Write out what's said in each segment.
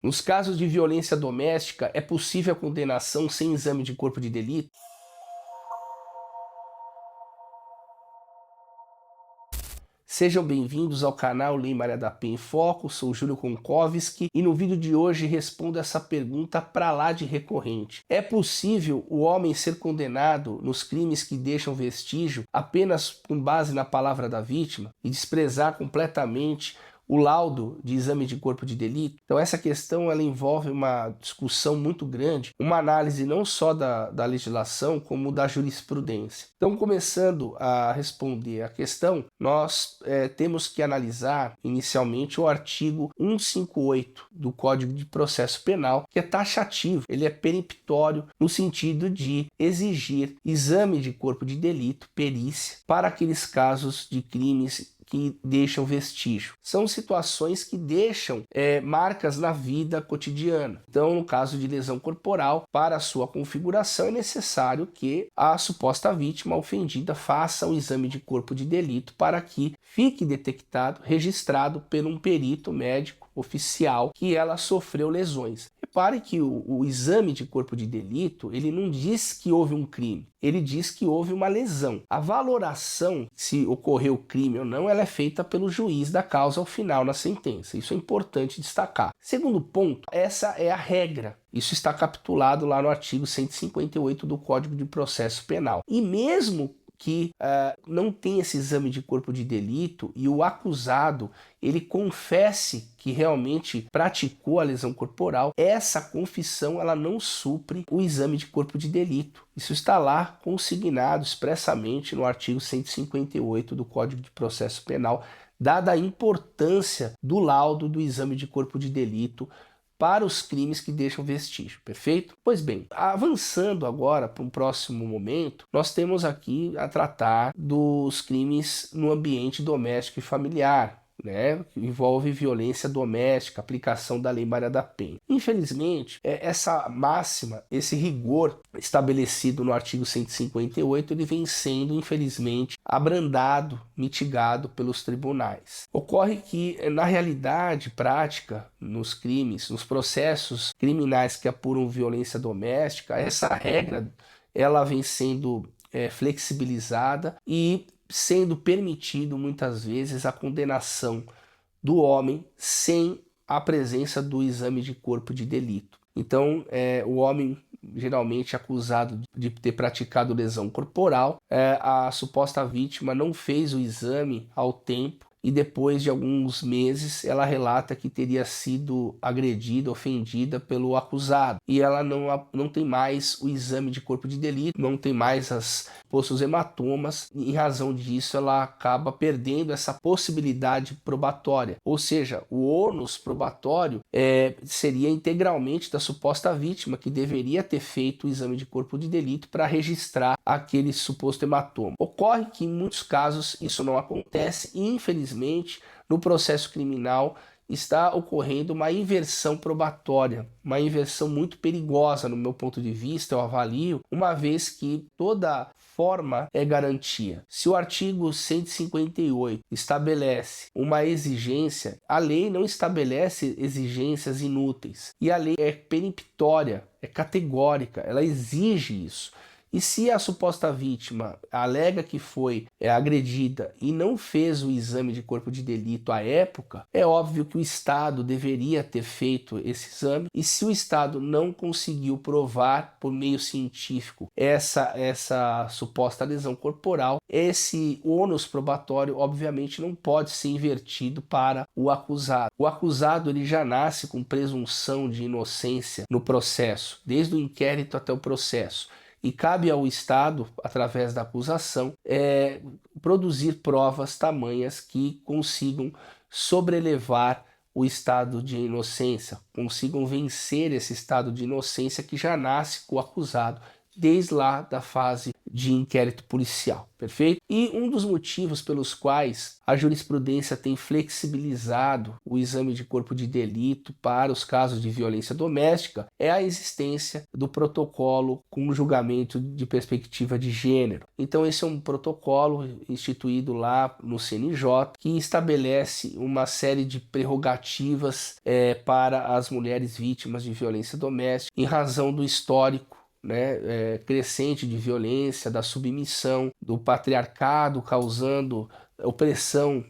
Nos casos de violência doméstica, é possível a condenação sem exame de corpo de delito? Sejam bem-vindos ao canal Lei Maria da Penha em Foco, sou Júlio Konkowski e no vídeo de hoje respondo essa pergunta pra lá de recorrente. É possível o homem ser condenado nos crimes que deixam vestígio apenas com base na palavra da vítima e desprezar completamente o laudo de exame de corpo de delito? Então essa questão ela envolve uma discussão muito grande, uma análise não só da legislação, como da jurisprudência. Então, começando a responder a questão, nós temos que analisar inicialmente o artigo 158 do Código de Processo Penal, que é taxativo, ele é peremptório no sentido de exigir exame de corpo de delito, perícia, para aqueles casos de crimes que deixam vestígio. São situações que deixam marcas na vida cotidiana. Então, no caso de lesão corporal, para a sua configuração é necessário que a suposta vítima ofendida faça o exame de corpo de delito para que fique detectado, registrado por um perito médico oficial que ela sofreu lesões. Repare que o exame de corpo de delito, ele não diz que houve um crime, ele diz que houve uma lesão. A valoração, se ocorreu crime ou não, ela é feita pelo juiz da causa ao final na sentença. Isso é importante destacar. Segundo ponto, essa é a regra. Isso está capitulado lá no artigo 158 do Código de Processo Penal. E mesmo que não tem esse exame de corpo de delito e o acusado ele confesse que realmente praticou a lesão corporal, essa confissão ela não supre o exame de corpo de delito. Isso está lá consignado expressamente no artigo 158 do Código de Processo Penal, dada a importância do laudo do exame de corpo de delito para os crimes que deixam vestígio, perfeito? Pois bem, avançando agora para um próximo momento, nós temos aqui a tratar dos crimes no ambiente doméstico e familiar, né, que envolve violência doméstica, aplicação da Lei Maria da Penha. Infelizmente, essa máxima, esse rigor estabelecido no artigo 158, ele vem sendo, infelizmente, abrandado, mitigado pelos tribunais. Ocorre que, na realidade prática, nos crimes, nos processos criminais que apuram violência doméstica, essa regra ela vem sendo flexibilizada e sendo permitido muitas vezes a condenação do homem sem a presença do exame de corpo de delito. Então, o homem geralmente acusado de ter praticado lesão corporal, a suposta vítima não fez o exame ao tempo e depois de alguns meses ela relata que teria sido agredida, ofendida pelo acusado. E ela não tem mais o exame de corpo de delito, não tem mais os hematomas, e em razão disso ela acaba perdendo essa possibilidade probatória. Ou seja, o ônus probatório seria integralmente da suposta vítima, que deveria ter feito o exame de corpo de delito para registrar aquele suposto hematoma. Ocorre que em muitos casos isso não acontece e, infelizmente, no processo criminal está ocorrendo uma inversão probatória, uma inversão muito perigosa no meu ponto de vista, eu avalio, uma vez que toda forma é garantia. Se o artigo 158 estabelece uma exigência, a lei não estabelece exigências inúteis. E a lei é peremptória, é categórica, ela exige isso. E se a suposta vítima alega que foi agredida e não fez o exame de corpo de delito à época, é óbvio que o Estado deveria ter feito esse exame, e se o Estado não conseguiu provar por meio científico essa suposta lesão corporal, esse ônus probatório obviamente não pode ser invertido para o acusado. O acusado ele já nasce com presunção de inocência no processo, desde o inquérito até o processo. E cabe ao Estado, através da acusação, produzir provas tamanhas que consigam sobrelevar o estado de inocência, consigam vencer esse estado de inocência que já nasce com o acusado desde lá da fase de inquérito policial, perfeito? E um dos motivos pelos quais a jurisprudência tem flexibilizado o exame de corpo de delito para os casos de violência doméstica é a existência do protocolo com julgamento de perspectiva de gênero. Então esse é um protocolo instituído lá no CNJ que estabelece uma série de prerrogativas para as mulheres vítimas de violência doméstica em razão do histórico crescente de violência, da submissão, do patriarcado causando opressão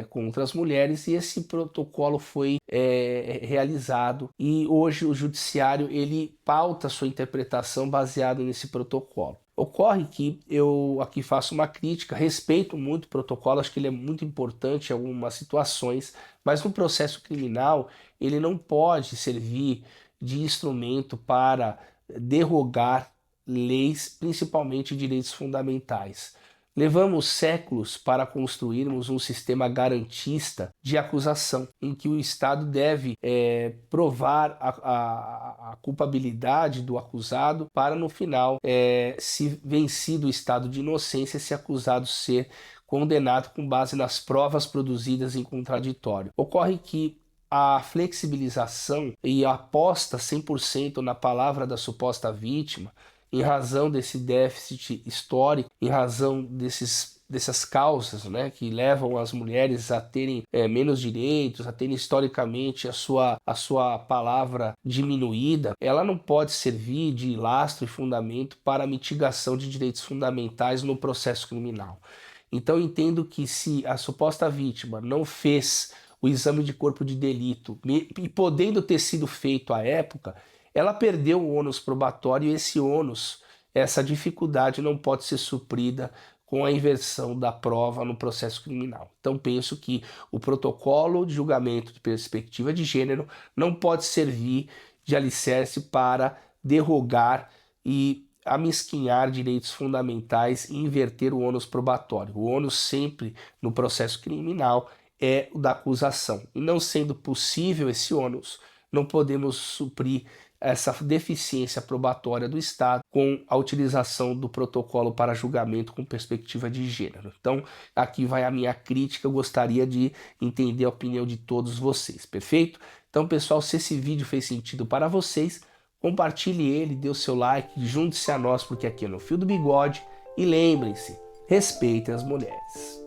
contra as mulheres, e esse protocolo foi realizado e hoje o judiciário ele pauta sua interpretação baseado nesse protocolo. Ocorre que eu aqui faço uma crítica, respeito muito o protocolo, acho que ele é muito importante em algumas situações, mas no processo criminal ele não pode servir de instrumento para derrogar leis, principalmente direitos fundamentais. Levamos séculos para construirmos um sistema garantista de acusação, em que o Estado deve provar a culpabilidade do acusado para, no final, se vencido o estado de inocência, esse acusado ser condenado com base nas provas produzidas em contraditório. Ocorre que a flexibilização e a aposta 100% na palavra da suposta vítima, em razão desse déficit histórico, em razão dessas causas que levam as mulheres a terem menos direitos, a terem historicamente a sua palavra diminuída, ela não pode servir de lastro e fundamento para a mitigação de direitos fundamentais no processo criminal. Então entendo que se a suposta vítima não fez o exame de corpo de delito, e podendo ter sido feito à época, ela perdeu o ônus probatório e esse ônus, essa dificuldade não pode ser suprida com a inversão da prova no processo criminal. Então penso que o protocolo de julgamento de perspectiva de gênero não pode servir de alicerce para derrogar e amesquinhar direitos fundamentais e inverter o ônus probatório. O ônus sempre no processo criminal é o da acusação. E não sendo possível esse ônus, não podemos suprir essa deficiência probatória do Estado com a utilização do protocolo para julgamento com perspectiva de gênero. Então, aqui vai a minha crítica, eu gostaria de entender a opinião de todos vocês, perfeito? Então, pessoal, se esse vídeo fez sentido para vocês, compartilhe ele, dê o seu like, junte-se a nós, porque aqui é no Fio do Bigode, e lembrem-se, respeitem as mulheres.